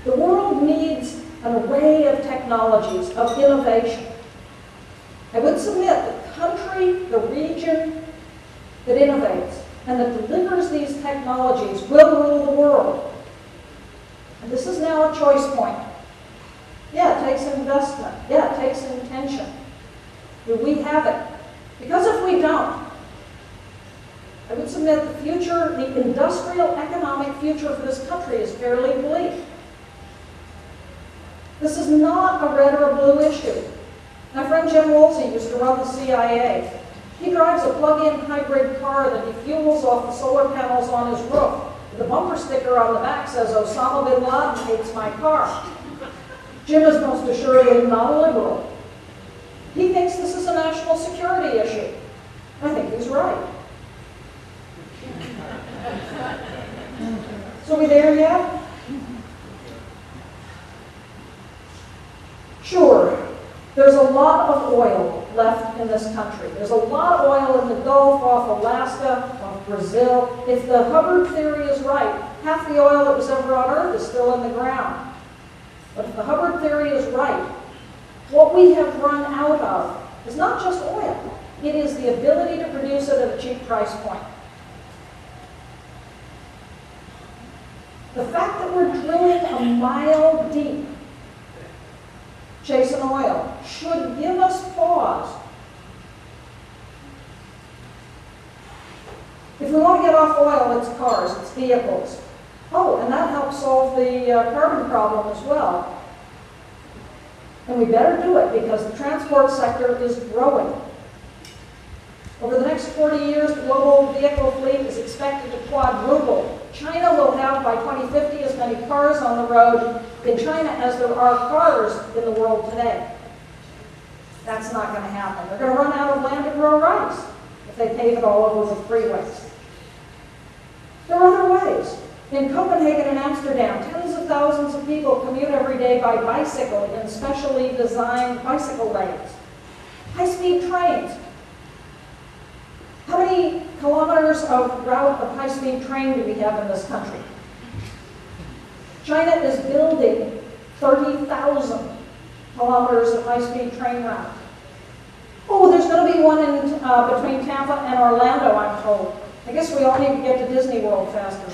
The world needs an array of technologies, of innovation. I would submit that the country, the region that innovates and that delivers these technologies will rule the world. And this is now a choice point. Yeah, it takes investment. Yeah, it takes intention. Do we have it? Because if we don't, I would submit the future, the industrial economic future for this country is fairly bleak. This is not a red or a blue issue. My friend Jim Woolsey used to run the CIA. He drives a plug-in hybrid car that he fuels off the solar panels on his roof. The bumper sticker on the back says, "Osama bin Laden hates my car." Jim is most assuredly not a liberal. He thinks this is a national security issue. I think he's right. So are we there yet? Sure, there's a lot of oil left in this country. There's a lot of oil in the Gulf, off Alaska, off Brazil. If the Hubbard theory is right, half the oil that was ever on Earth is still in the ground. But if the Hubbard theory is right, what we have run out of is not just oil. It is the ability to produce it at a cheap price point. The fact that we're drilling a mile deep chasing oil should give us pause. If we want to get off oil, it's cars, it's vehicles. Oh, and that helps solve the carbon problem as well. And we better do it because the transport sector is growing. Over the next 40 years, the global vehicle fleet is expected to quadruple. China will have, by 2050, as many cars on the road in China as there are cars in the world today. That's not going to happen. They're going to run out of land to grow rice if they pave it all over with freeways. There are other ways. In Copenhagen and Amsterdam, tens of thousands of people commute every day by bicycle in specially designed bicycle lanes. High-speed trains. How many kilometers of route of high-speed train do we have in this country? China is building 30,000 kilometers of high-speed train route. Oh, there's going to be one in, between Tampa and Orlando, I'm told. I guess we all need to get to Disney World faster.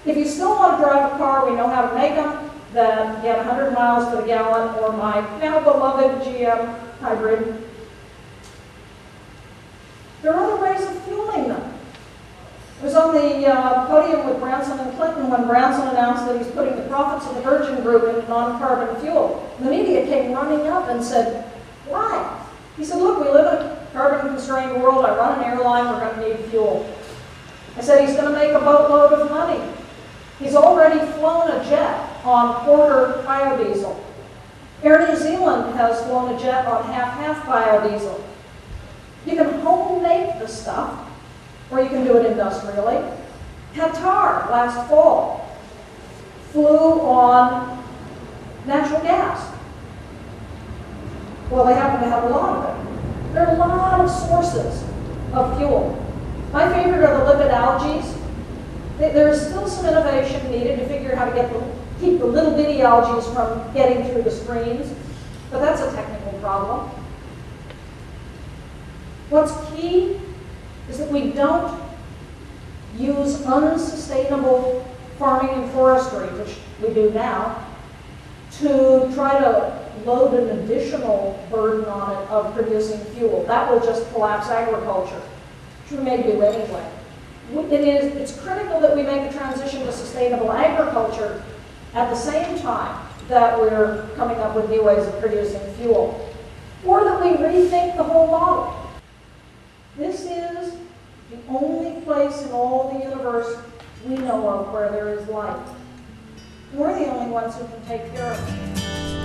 If you still want to drive a car, we know how to make them, then get 100 miles to the gallon, or my now beloved GM hybrid. There are other ways of fueling them. I was on the podium with Branson and Clinton when Branson announced that he's putting the profits of the Virgin Group into non-carbon fuel. And the media came running up and said, why? He said, look, we live in a carbon-constrained world. I run an airline. We're going to need fuel. I said, he's going to make a boatload of money. He's already flown a jet on quarter biodiesel. Air New Zealand has flown a jet on half-half biodiesel. You can home make the stuff, or you can do it industrially. Qatar, last fall, flew on natural gas. Well, they happen to have a lot of it. There are a lot of sources of fuel. My favorite are the lipid algae. There is still some innovation needed to figure out how to keep the little bitty algae from getting through the screens, but that's a technical problem. What's key is that we don't use unsustainable farming and forestry, which we do now, to try to load an additional burden on it of producing fuel. That will just collapse agriculture, which we may do anyway. It's critical that we make the transition to sustainable agriculture at the same time that we're coming up with new ways of producing fuel, or that we rethink the whole model. This is the only place in all the universe we know of where there is life. We're the only ones who can take care of it.